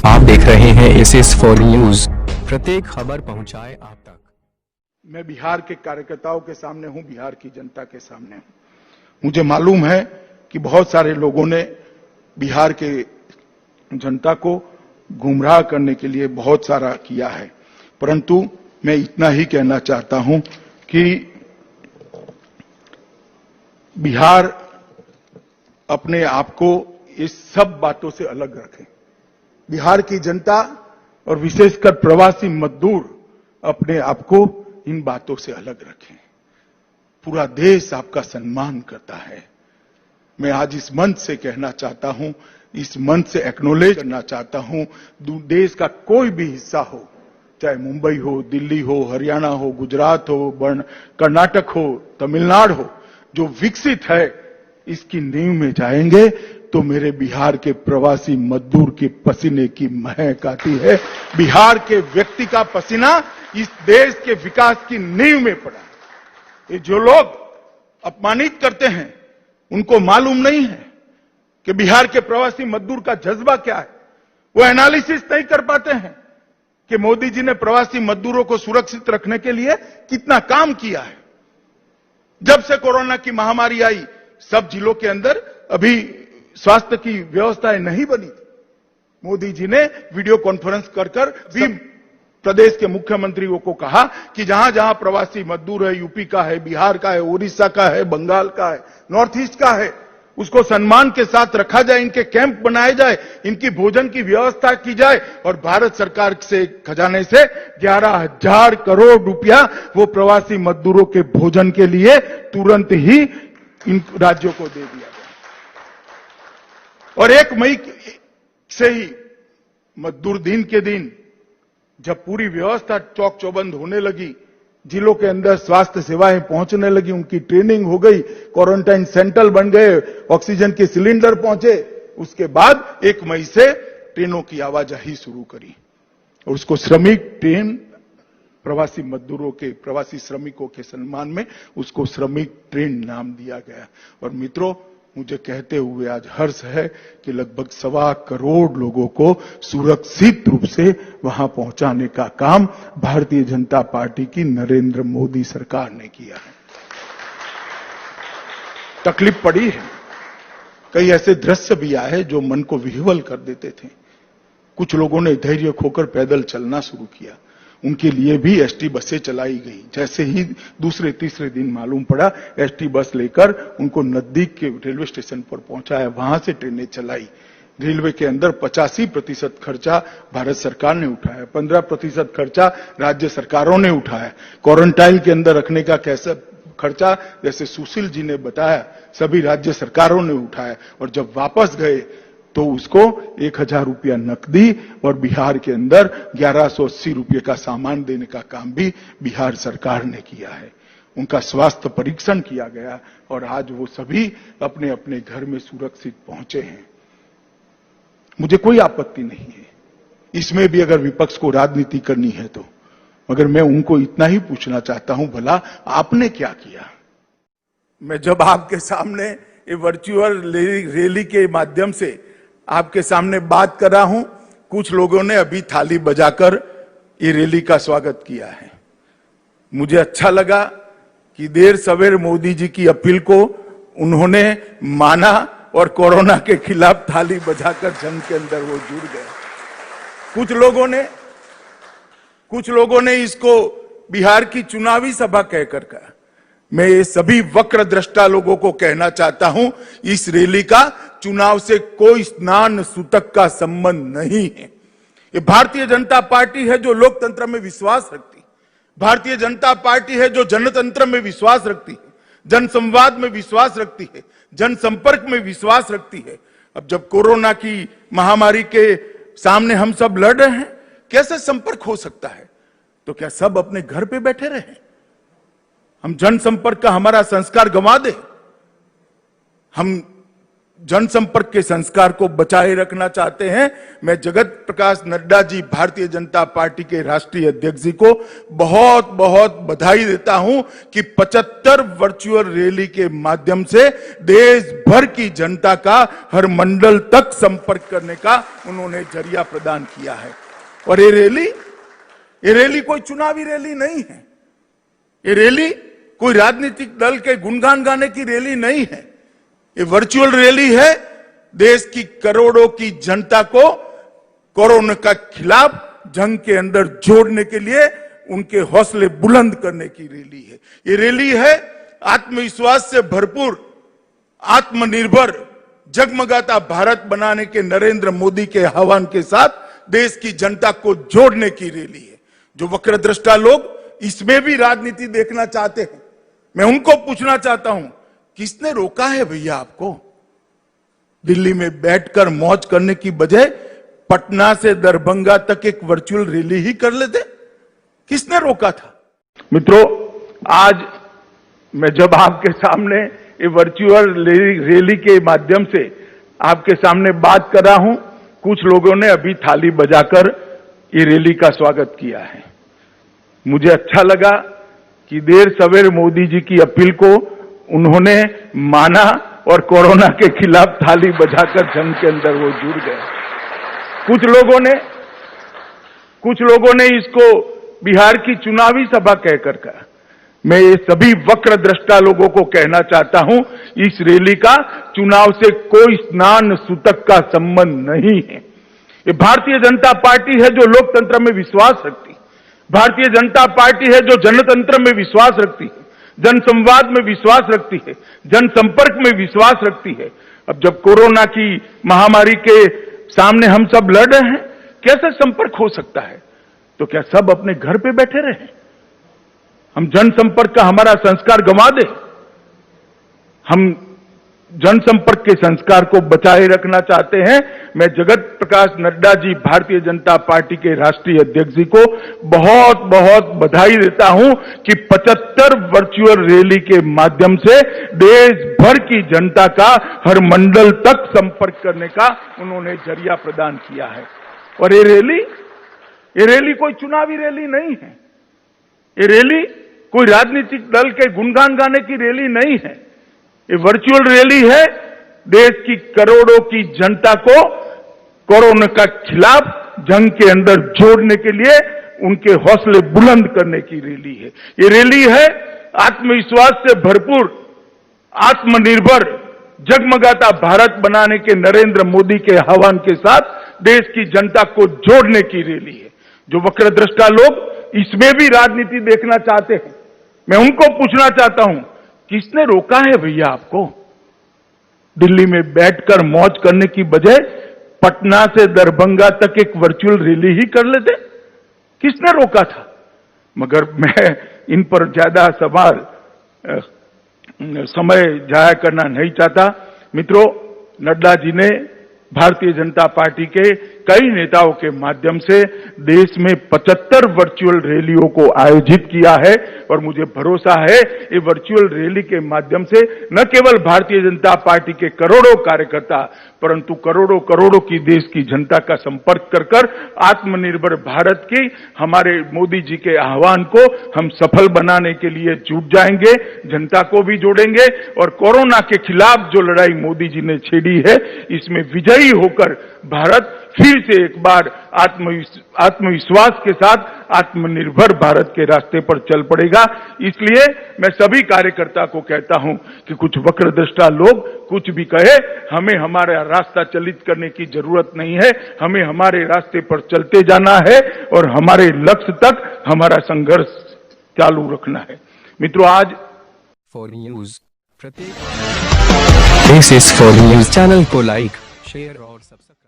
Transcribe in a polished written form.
आप देख रहे हैं SS4 न्यूज, प्रत्येक खबर पहुंचाए आप तक। मैं बिहार के कार्यकर्ताओं के सामने हूं, बिहार की जनता के सामने हूं। मुझे मालूम है कि बहुत सारे लोगों ने बिहार के जनता को गुमराह करने के लिए बहुत सारा किया है, परंतु मैं इतना ही कहना चाहता हूं कि बिहार अपने आप को इस सब बातों से अलग रखे। बिहार की जनता और विशेषकर प्रवासी मजदूर अपने आप को इन बातों से अलग रखें। पूरा देश आपका सम्मान करता है। मैं आज इस मंच से कहना चाहता हूं, इस मंच से एक्नॉलेज करना चाहता हूं, देश का कोई भी हिस्सा हो, चाहे मुंबई हो, दिल्ली हो, हरियाणा हो, गुजरात हो, कर्नाटक हो, तमिलनाडु हो, जो विकसित है इसकी नींव में जाएंगे तो मेरे बिहार के प्रवासी मजदूर के पसीने की महक आती है। बिहार के व्यक्ति का पसीना इस देश के विकास की नींव में पड़ा है। ये जो लोग अपमानित करते हैं उनको मालूम नहीं है कि बिहार के प्रवासी मजदूर का जज्बा क्या है। वो एनालिसिस नहीं कर पाते हैं कि मोदी जी ने प्रवासी मजदूरों को सुरक्षित रखने के लिए कितना काम किया है। जब से कोरोना की महामारी आई, सब जिलों के अंदर अभी स्वास्थ्य की व्यवस्थाएं नहीं बनी थी। मोदी जी ने वीडियो कॉन्फ्रेंस कर भी प्रदेश के मुख्यमंत्रियों को कहा कि जहां जहां प्रवासी मजदूर है, यूपी का है, बिहार का है, उड़ीसा का है, बंगाल का है, नॉर्थ ईस्ट का है, उसको सम्मान के साथ रखा जाए, इनके कैंप बनाए जाए, इनकी भोजन की व्यवस्था की जाए और भारत सरकार से खजाने से 11,000 करोड़ रुपया वो प्रवासी मजदूरों के भोजन के लिए तुरंत ही इन राज्यों को दे दिया गया। और 1 मई से ही मजदूर दिन के दिन जब पूरी व्यवस्था चौक चौबंद होने लगी, जिलों के अंदर स्वास्थ्य सेवाएं पहुंचने लगी, उनकी ट्रेनिंग हो गई, क्वारंटाइन सेंटर बन गए, ऑक्सीजन के सिलेंडर पहुंचे, उसके बाद 1 मई से ट्रेनों की आवाजाही शुरू करी और उसको श्रमिक ट्रेन प्रवासी मजदूरों के, प्रवासी श्रमिकों के सम्मान में उसको श्रमिक ट्रेन नाम दिया गया। और मित्रों, मुझे कहते हुए आज हर्ष है कि लगभग 1.25 करोड़ लोगों को सुरक्षित रूप से वहां पहुंचाने का काम भारतीय जनता पार्टी की नरेंद्र मोदी सरकार ने किया है। तकलीफ पड़ी है, कई ऐसे दृश्य भी आए जो मन को विह्वल कर देते थे। कुछ लोगों ने धैर्य खोकर पैदल चलना शुरू किया, उनके लिए भी एसटी बसें चलाई गई। जैसे ही दूसरे तीसरे दिन मालूम पड़ा, एसटी बस लेकर उनको नजदीक के रेलवे स्टेशन पर पहुंचाया, वहां से ट्रेनें चलाई। रेलवे के अंदर 85% खर्चा भारत सरकार ने उठाया, 15% खर्चा राज्य सरकारों ने उठाया। क्वारंटाइन के अंदर रखने का कैसा खर्चा, जैसे सुशील जी ने बताया, सभी राज्य सरकारों ने उठाया। और जब वापस गए तो उसको 1,000 रुपया नकदी और बिहार के अंदर 1180 रुपये का सामान देने का काम भी बिहार सरकार ने किया है। उनका स्वास्थ्य परीक्षण किया गया और आज वो सभी अपने अपने घर में सुरक्षित पहुंचे हैं। मुझे कोई आपत्ति नहीं है इसमें भी, अगर विपक्ष को राजनीति करनी है तो। मगर मैं उनको इतना ही पूछना चाहता हूं, भला आपने क्या किया? मैं जब आपके सामने ये वर्चुअल रैली के माध्यम से आपके सामने बात कर रहा हूं, कुछ लोगों ने अभी थाली बजाकर ये रैली का स्वागत किया है। मुझे अच्छा लगा कि देर सवेर मोदी जी की अपील को उन्होंने माना और कोरोना के खिलाफ थाली बजाकर जंग के अंदर वो जुड़ गए। कुछ लोगों ने इसको बिहार की चुनावी सभा कहकर कहा। मैं ये सभी वक्र दृष्टा लोगों को कहना चाहता हूं, इस रैली का चुनाव से कोई स्नान सूतक का संबंध नहीं है। ये भारतीय जनता पार्टी है जो लोकतंत्र में विश्वास रखती है। भारतीय जनता पार्टी है जो जनतंत्र में विश्वास रखती है, जनसंवाद में विश्वास रखती है, जनसंपर्क में विश्वास रखती है। अब जब कोरोना की महामारी के सामने हम सब लड़ रहे हैं, कैसे संपर्क हो सकता है? तो क्या सब अपने घर पे बैठे रहे? हम जनसंपर्क का हमारा संस्कार गंवा दे? हम जनसंपर्क के संस्कार को बचाए रखना चाहते हैं। मैं जगत प्रकाश नड्डा जी, भारतीय जनता पार्टी के राष्ट्रीय अध्यक्ष जी को बहुत बहुत बधाई देता हूं कि 75 वर्चुअल रैली के माध्यम से देश भर की जनता का हर मंडल तक संपर्क करने का उन्होंने जरिया प्रदान किया है। और ये रैली कोई चुनावी रैली नहीं है। ये रैली कोई राजनीतिक दल के गुणगान गाने की रैली नहीं है। ये वर्चुअल रैली है देश की करोड़ों की जनता को कोरोना के खिलाफ जंग के अंदर जोड़ने के लिए उनके हौसले बुलंद करने की रैली है। ये रैली है आत्मविश्वास से भरपूर, आत्मनिर्भर, जगमगाता भारत बनाने के नरेंद्र मोदी के आह्वान के साथ देश की जनता को जोड़ने की रैली है। जो वक्रदृष्टा लोग इसमें भी राजनीति देखना चाहते हैं, मैं उनको पूछना चाहता हूं, किसने रोका है भैया आपको? दिल्ली में बैठकर मौज करने की बजाय पटना से दरभंगा तक एक वर्चुअल रैली ही कर लेते। किसने रोका था? मित्रों, आज मैं जब आपके सामने ये वर्चुअल रैली के माध्यम से आपके सामने बात कर रहा हूं, कुछ लोगों ने अभी थाली बजाकर ये रैली का स्वागत किया है। मुझे अच्छा लगा कि देर सवेर मोदी जी की अपील को उन्होंने माना और कोरोना के खिलाफ थाली बजाकर जंग के अंदर वो जुड़ गए। कुछ लोगों ने इसको बिहार की चुनावी सभा कहकर कहा। मैं ये सभी वक्रदृष्टा लोगों को कहना चाहता हूं, इस रैली का चुनाव से कोई स्नान सूतक का संबंध नहीं है। ये भारतीय जनता पार्टी है जो लोकतंत्र में विश्वास रखती है। भारतीय जनता पार्टी है जो जनतंत्र में विश्वास रखती है, जनसंवाद में विश्वास रखती है, जनसंपर्क में विश्वास रखती है। अब जब कोरोना की महामारी के सामने हम सब लड़ रहे हैं, कैसे संपर्क हो सकता है? तो क्या सब अपने घर पे बैठे रहे? हम जनसंपर्क का हमारा संस्कार गंवा दे? हम जनसंपर्क के संस्कार को बचाए रखना चाहते हैं। मैं जगत प्रकाश नड्डा जी, भारतीय जनता पार्टी के राष्ट्रीय अध्यक्ष जी को बहुत बहुत बधाई देता हूं कि 75 वर्चुअल रैली के माध्यम से देश भर की जनता का हर मंडल तक संपर्क करने का उन्होंने जरिया प्रदान किया है। और ये रैली कोई चुनावी रैली नहीं है। ये रैली कोई राजनीतिक दल के गुणगान गाने की रैली नहीं है। ये वर्चुअल रैली है देश की करोड़ों की जनता को कोरोना के खिलाफ जंग के अंदर जोड़ने के लिए उनके हौसले बुलंद करने की रैली है। ये रैली है आत्मविश्वास से भरपूर, आत्मनिर्भर, जगमगाता भारत बनाने के नरेंद्र मोदी के आह्वान के साथ देश की जनता को जोड़ने की रैली है। जो वक्रदृष्टा लोग इसमें भी राजनीति देखना चाहते हैं, मैं उनको पूछना चाहता हूं, किसने रोका है भैया आपको? दिल्ली में बैठकर मौज करने की बजाय पटना से दरभंगा तक एक वर्चुअल रैली ही कर लेते। किसने रोका था? मगर मैं इन पर ज्यादा समय जाया करना नहीं चाहता। मित्रों, नड्डा जी ने भारतीय जनता पार्टी के कई नेताओं के माध्यम से देश में 75 वर्चुअल रैलियों को आयोजित किया है और मुझे भरोसा है ये वर्चुअल रैली के माध्यम से न केवल भारतीय जनता पार्टी के करोड़ों कार्यकर्ता परंतु करोड़ों की देश की जनता का संपर्क कर कर आत्मनिर्भर भारत की हमारे मोदी जी के आह्वान को हम सफल बनाने के लिए जुट जाएंगे, जनता को भी जोड़ेंगे और कोरोना के खिलाफ जो लड़ाई मोदी जी ने छेड़ी है इसमें विजयी होकर भारत फिर से एक बार आत्मविश्वास के साथ आत्मनिर्भर भारत के रास्ते पर चल पड़ेगा। इसलिए मैं सभी कार्यकर्ता को कहता हूं कि कुछ वक्रदृष्टा लोग कुछ भी कहे, हमें हमारा रास्ता चलित करने की जरूरत नहीं है। हमें हमारे रास्ते पर चलते जाना है और हमारे लक्ष्य तक हमारा संघर्ष चालू रखना है। मित्रों, आज फॉर न्यूज प्रत्येक this is for news channel को लाइक, शेयर और सब्सक्राइब